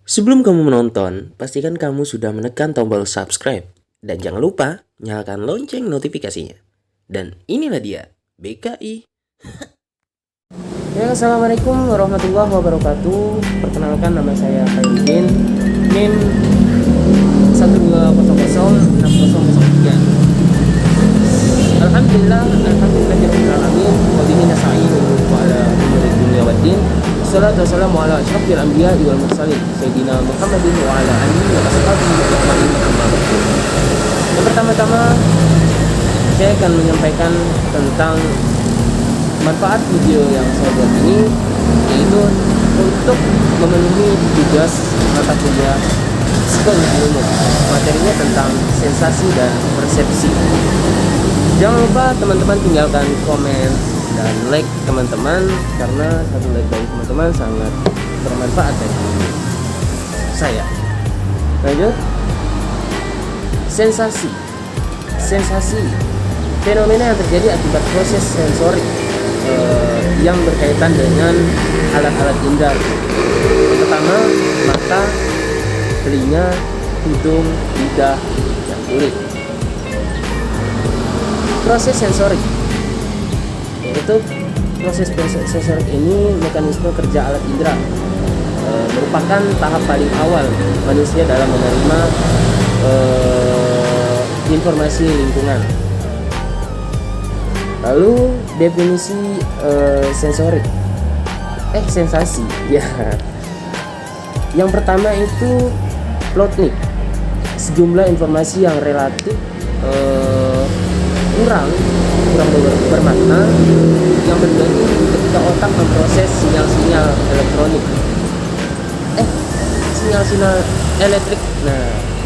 Sebelum kamu menonton, pastikan kamu sudah menekan tombol subscribe. Dan jangan lupa, nyalakan lonceng notifikasinya. Dan inilah dia, BKI. Ya, Assalamualaikum warahmatullahi wabarakatuh. Perkenalkan, nama saya Khairuddin. NIM 1200603. Alhamdulillahirrahmanirrahim. Wabihi nasta'inu wa ala umuri dunya waddin. Wassalatu wassalamu ala asyrafil anbiya'i wal mursalin Sayyidina Muhammadin wa ala alihi wa ashabihi ajma'in, amma ba'du. Yang pertama-tama saya akan menyampaikan tentang manfaat video yang saya buat ini, yaitu untuk memenuhi tugas mata kuliah psikologi umum. Materinya tentang sensasi dan persepsi. Jangan lupa teman-teman tinggalkan komen dan like teman-teman, karena satu like dari teman-teman sangat bermanfaat bagi saya. Lanjut. Sensasi fenomena yang terjadi akibat proses sensorik yang berkaitan dengan alat-alat indera. Pertama, mata, telinga, hidung, lidah, dan kulit. Proses sensorik, yaitu proses sensorik ini mekanisme kerja alat indera, merupakan tahap paling awal manusia dalam menerima informasi lingkungan. Lalu definisi sensasi ya. Yang pertama itu Plotnik, sejumlah informasi yang relatif kurang bermakna yang terjadi ketika otak memproses sinyal-sinyal elektronik sinyal-sinyal elektrik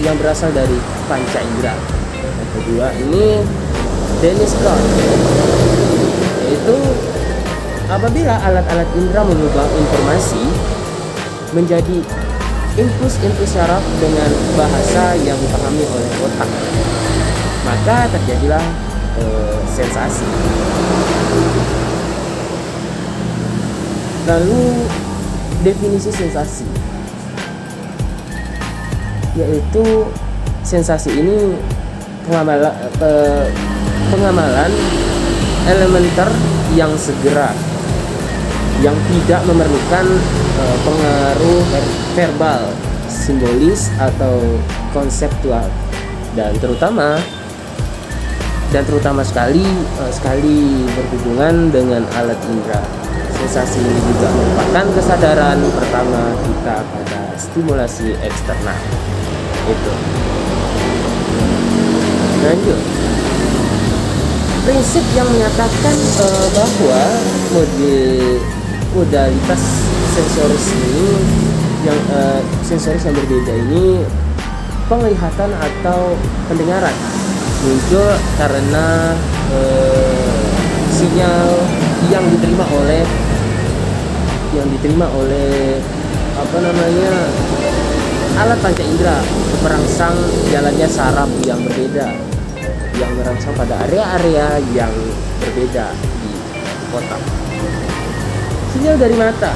yang berasal dari panca indera. Yang kedua ini Dennis Kahn, yaitu apabila alat-alat indera mengubah informasi menjadi impuls syaraf dengan bahasa yang dipahami oleh otak, maka terjadilah sensasi. Lalu definisi sensasi, yaitu sensasi ini pengamalan elementer yang segera, yang tidak memerlukan pengaruh verbal, simbolis atau konseptual, dan terutama sekali berhubungan dengan alat indera. Sensasi ini juga merupakan kesadaran pertama kita pada stimulasi eksternal. Itu. Lanjut. Prinsip yang menyatakan bahwa modalitas sensoris yang berbeda ini, penglihatan atau pendengaran, muncul karena sinyal yang diterima oleh alat panca indera merangsang jalannya saraf yang berbeda, yang merangsang pada area-area yang berbeda di otak. Sinyal dari mata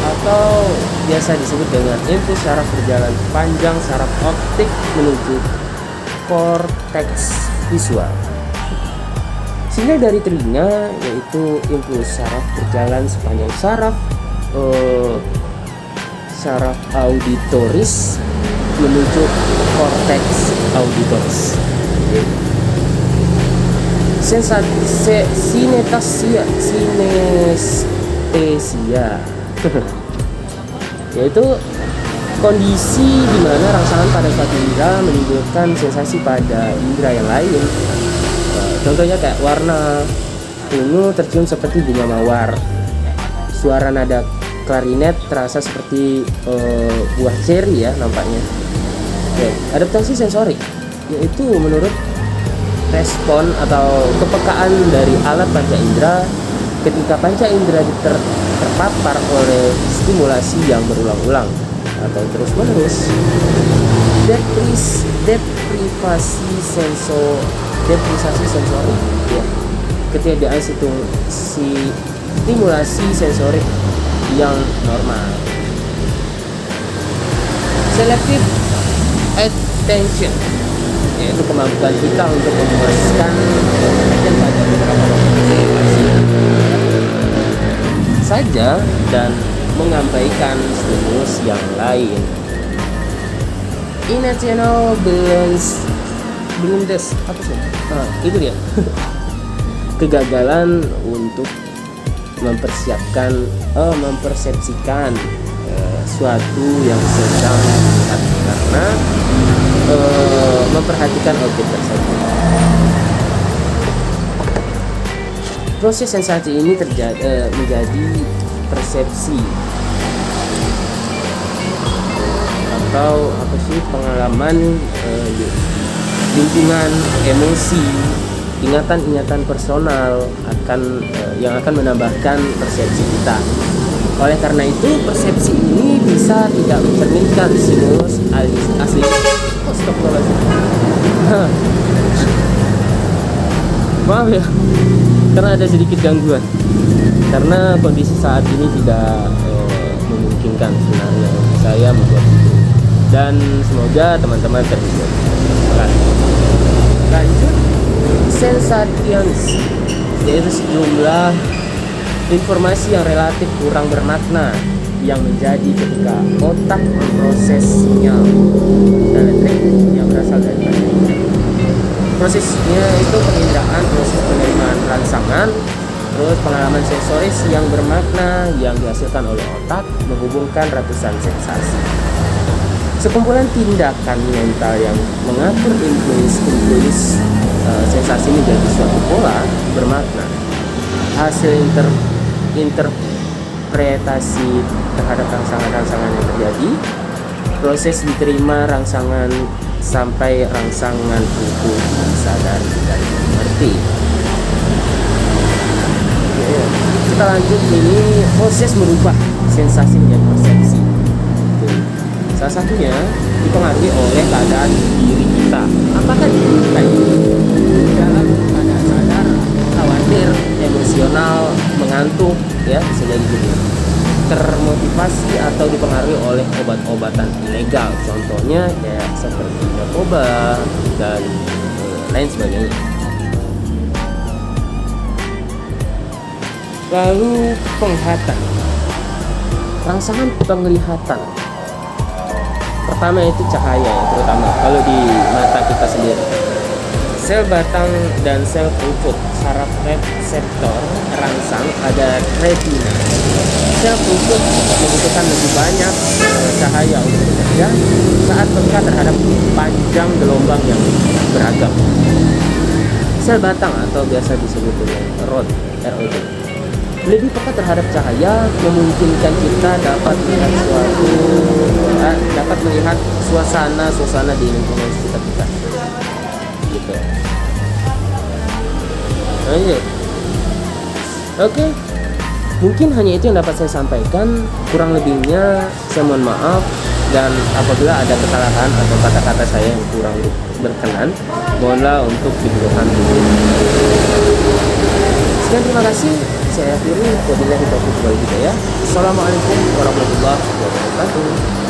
atau biasa disebut dengan impuls syaraf berjalan panjang saraf optik menuju korteks visual. Sinyal dari telinga yaitu impuls syaraf berjalan sepanjang saraf auditoris menuju korteks auditoris. Sinestesia yaitu kondisi di mana rangsangan pada suatu indera menimbulkan sensasi pada indera yang lain. Contohnya kayak warna ungu tercium seperti bunga mawar, suara nada klarinet terasa seperti buah ceri ya nampaknya. Adaptasi sensorik yaitu menurut respon atau kepekaan dari alat panca indera ketika panca indera terpapar oleh stimulasi yang berulang-ulang atau terus-menerus. Deprivasi sensorik ya, ketiadaan stimulasi sensorik yang normal. Selective attention, yaitu kemampuan kita untuk memuaskan perhatian pada beberapa situasi saja dan mengabaikan stimulus yang lain. Inattentional blindness apa sih? Itu dia. Kegagalan untuk mempersepsikan suatu yang sedang dilihat karena memperhatikan objek tersebut. Proses sensasi ini menjadi persepsi atau pengalaman lingkungan, emosi, ingatan-ingatan personal yang akan menambahkan persepsi kita. Oleh karena itu, persepsi ini bisa tidak mencerminkan stimulus asli. Maaf ya, karena ada sedikit gangguan. Karena kondisi saat ini tidak memungkinkan sebenarnya saya membuat video. Dan semoga teman-teman terhibur. Lanjut, sensations, yaitu sejumlah informasi yang relatif kurang bermakna yang menjadi ketika otak memproses sinyal elektrik yang berasal dari baterai. Prosesnya itu penginderaan, proses penerimaan rangsangan, terus pengalaman sensoris yang bermakna yang dihasilkan oleh otak menghubungkan ratusan sensasi. Sekumpulan tindakan mental yang mengatur impuls sensasi menjadi suatu pola bermakna. Hasil interpretasi terhadap rangsangan-rangsangan yang terjadi, proses diterima rangsangan sampai rangsangan itu disadari dan dimengerti. Kita lanjut, ini proses merubah sensasi menjadi persepsi. Salah satunya dipengaruhi oleh keadaan diri kita. Apakah diri kita ini dalam keadaan sadar, khawatir, emosional, mengantuk, ya bisa jadi gitu, termotivasi atau dipengaruhi oleh obat-obatan ilegal, contohnya kayak seperti narkoba dan lain sebagainya. Lalu penglihatan, rangsangan penglihatan. Pertama itu cahaya, yang terutama kalau di mata kita sendiri. Sel batang dan sel kerupuk saraf reseptor rangsang pada retina. Sel kerupuk membutuhkan lebih banyak cahaya untuk bekerja saat peka terhadap panjang gelombang yang beragam. Sel batang atau biasa disebut dengan ROD, lebih peka terhadap cahaya, memungkinkan kita dapat melihat suasana di lingkungan sekitar kita. Gitu. Lanjut. Oke. Mungkin hanya itu yang dapat saya sampaikan. Kurang lebihnya saya mohon maaf, dan apabila ada kesalahan atau kata-kata saya yang kurang berkenan, mohonlah untuk dibutuhkan dulu. Sekian, terima kasih. Saya akhiri. Wabillahi taufiq wal hidayah. Assalamualaikum warahmatullahi wabarakatuh.